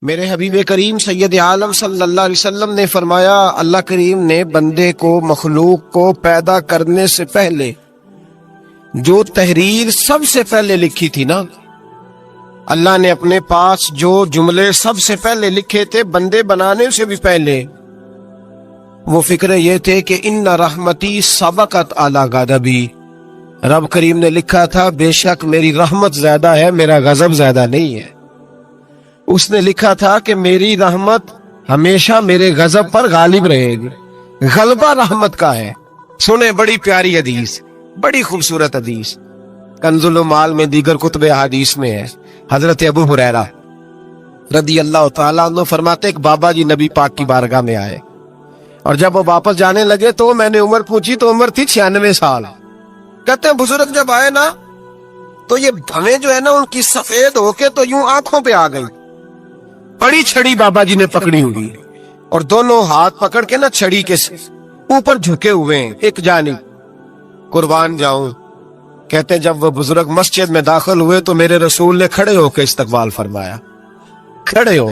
میرے حبیب کریم سید عالم صلی اللہ علیہ وسلم نے فرمایا، اللہ کریم نے بندے کو، مخلوق کو پیدا کرنے سے پہلے جو تحریر سب سے پہلے لکھی تھی نا، اللہ نے اپنے پاس جو جملے سب سے پہلے لکھے تھے بندے بنانے سے بھی پہلے، وہ فکر یہ تھے کہ ان رحمتی سبقت اعلی غضبی، رب کریم نے لکھا تھا بے شک میری رحمت زیادہ ہے، میرا غضب زیادہ نہیں ہے۔ اس نے لکھا تھا کہ میری رحمت ہمیشہ میرے غضب پر غالب رہے گی، غلبہ رحمت کا ہے۔ سنیں، بڑی پیاری حدیث، بڑی خوبصورت حدیث، کنز المال میں دیگر کتب احادیث میں ہے۔ حضرت ابو ہریرہ رضی اللہ تعالیٰ عنہ فرماتے ایک بابا جی نبی پاک کی بارگاہ میں آئے، اور جب وہ واپس جانے لگے تو میں نے عمر پوچھی تو عمر تھی 96 سال۔ کہتے ہیں بزرگ جب آئے نا تو یہ بھویں جو ہے نا ان کی سفید ہو کے تو یوں آنکھوں پہ آ گئی، بڑی چھڑی بابا جی نے پکڑی ہوئی اور دونوں ہاتھ پکڑ کے نا چھڑی کے اوپر جھکے ہوئے ہیں ایک جانب، قربان جاؤں۔ کہتے ہیں جب وہ بزرگ مسجد میں داخل ہوئے تو میرے رسول نے کھڑے ہو کے استقبال فرمایا، کھڑے ہو،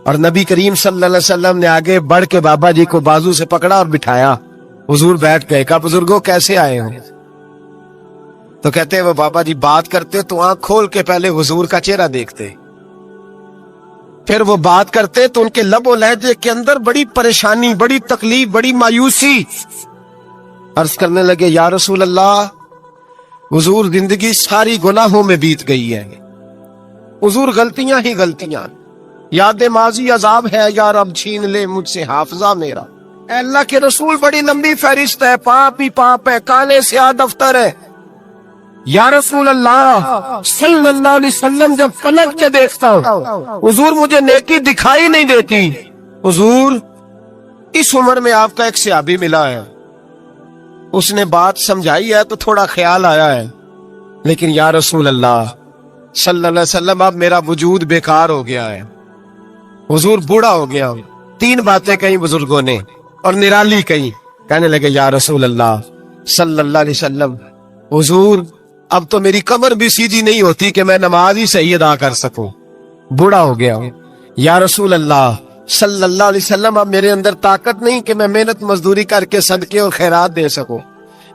اور نبی کریم صلی اللہ علیہ وسلم نے آگے بڑھ کے بابا جی کو بازو سے پکڑا اور بٹھایا۔ حضور بیٹھ گئے، کہا بزرگوں کیسے آئے ہو؟ تو کہتے ہیں وہ بابا جی بات کرتے تو آنکھ کھول کے پہلے حضور کا چہرہ دیکھتے، پھر وہ بات کرتے تو ان کے لب و لہجے کے اندر بڑی پریشانی، بڑی تکلیف، بڑی مایوسی۔ عرض کرنے لگے یا رسول اللہ، حضور زندگی ساری گناہوں میں بیت گئی ہے، حضور غلطیاں ہی غلطیاں، یاد ماضی عذاب ہے، یا رب چھین لے مجھ سے حافظہ میرا۔ اے اللہ کے رسول بڑی لمبی فہرست ہے، پاپ ہی پاپ ہے، کالے سیاہ دفتر ہے۔ یا رسول اللہ صلی اللہ علیہ وسلم جب پلٹ کے دیکھتا ہوں حضور مجھے نیکی دکھائی نہیں دیتی۔ حضور اس عمر میں آپ کا ایک صحابی ملا ہے، اس نے بات سمجھائی ہے تو تھوڑا خیال آیا ہے، لیکن یا رسول اللہ صلی اللہ علیہ وسلم اب میرا وجود بیکار ہو گیا ہے، حضور بوڑھا ہو گیا ہوں۔ 3 باتیں کہیں بزرگوں نے اور نرالی کہیں، کہنے لگے یا رسول اللہ صلی اللہ علیہ وسلم، حضور اب تو میری کمر بھی سیدھی نہیں ہوتی کہ میں نماز ہی صحیح ادا کر سکوں، بوڑھا ہو گیا ہوں۔ یا رسول اللہ صلی اللہ علیہ وسلم اب میرے اندر طاقت نہیں کہ میں محنت مزدوری کر کے صدقے اور خیرات دے سکوں۔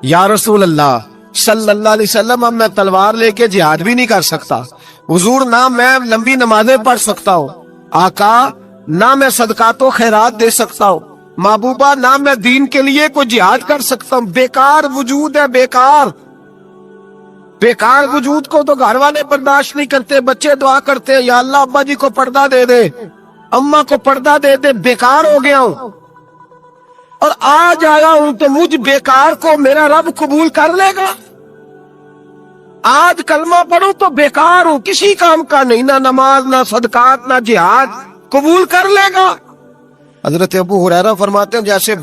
یا رسول اللہ صلی اللہ علیہ وسلم اب میں تلوار لے کے جہاد بھی نہیں کر سکتا، حضور نہ میں لمبی نمازیں پڑھ سکتا ہوں، آقا نہ میں صدقات و خیرات دے سکتا ہوں، محبوبہ نہ میں دین کے لیے کوئی جہاد کر سکتا ہوں، بیکار وجود ہے، بیکار وجود کو تو گھر والے برداشت نہیں کرتے، بچے دعا کرتے ہیں یا اللہ ابا جی کو پردہ دے دے، اماں کو پردہ دے دے، بیکار ہو گیا ہوں، اور آج آیا ہوں تو مجھ بیکار کو میرا رب قبول کر لے گا؟ آج کلمہ پڑھوں تو بیکار ہوں، کسی کام کا نہیں، نہ نماز، نہ صدقات، نہ جہاد، قبول کر لے گا؟ حضرت ابو ہریرہ فرماتے ہیں جیسے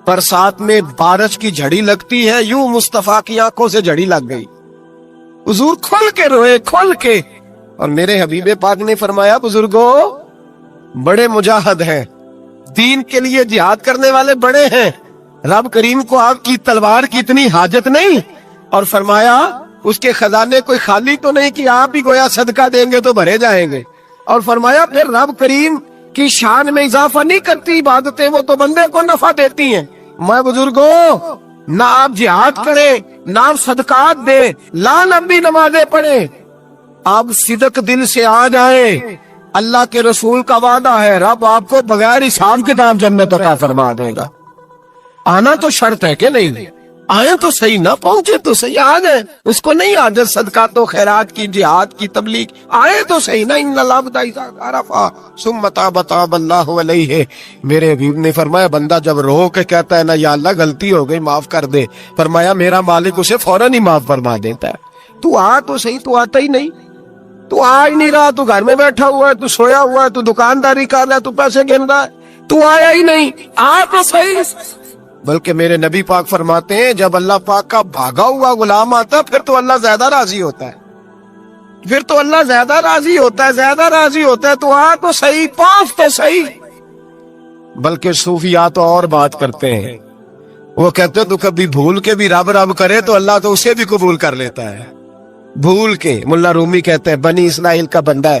برسات میں بارش کی جھڑی لگتی ہے، یوں مصطفیٰ کی آنکھوں سے جھڑی لگ گئی، حضور کھل کے روئے، کھل کے۔ اور میرے حبیب پاک نے فرمایا بزرگوں بڑے مجاہد ہیں، دین کے لیے جہاد کرنے والے بڑے ہیں، رب کریم کو آپ کی تلوار کی اتنی حاجت نہیں، اور فرمایا اس کے خزانے کوئی خالی تو نہیں کہ آپ ہی گویا صدقہ دیں گے تو بھرے جائیں گے، اور فرمایا پھر رب کریم کی شان میں اضافہ نہیں کرتی عبادتیں، وہ تو بندے کو نفع دیتی ہیں۔ میں بزرگوں نہ آپ جہاد کریں، نہ آپ صدقات دیں، لا لمبی نمازیں پڑھیں، آپ صدق دل سے آ جائیں، اللہ کے رسول کا وعدہ ہے رب آپ کو بغیر حساب کتاب جنت عطا فرما دے گا۔ آنا تو شرط ہے کہ نہیں؟ آئے تو صحیح، نہ پہنچے تو صحیح، آ جائیں، اس کو نہیں عادت صدقات و خیرات کی، جہاد کی، تبلیغ، آئے تو صحیح نا۔ ان اللہ عرفا ثم تاب اللہ علیہ، میرے حبیب نے فرمایا بندہ جب رو کے کہتا ہے نا یا اللہ غلطی ہو گئی معاف کر دے، فرمایا میرا مالک اسے فوراً ہی معاف فرما دیتا ہے۔ تو آ تو صحیح، تو آتا ہی نہیں، تو آ ہی نہیں رہا، تو گھر میں بیٹھا ہوا ہے، تو سویا ہوا ہے، تو دکانداری کر رہا ہے، تو پیسے گن رہا ہے، تو آیا ہی نہیں، آ تو صحیح۔ بلکہ میرے نبی پاک فرماتے ہیں جب اللہ پاک کا بھاگا ہوا غلام آتا پھر تو اللہ زیادہ راضی ہوتا ہے، پھر تو اللہ زیادہ راضی ہوتا ہے، زیادہ راضی ہوتا ہے، تو آ تو صحیح، پاس تو صحیح۔ بلکہ صوفیاء تو اور بات کرتے ہیں، وہ کہتے ہیں تو کبھی بھول کے بھی رب رب کرے تو اللہ تو اسے بھی قبول کر لیتا ہے، بھول کے۔ ملا رومی کہتے ہیں بنی اسرائیل کا بندہ ہے،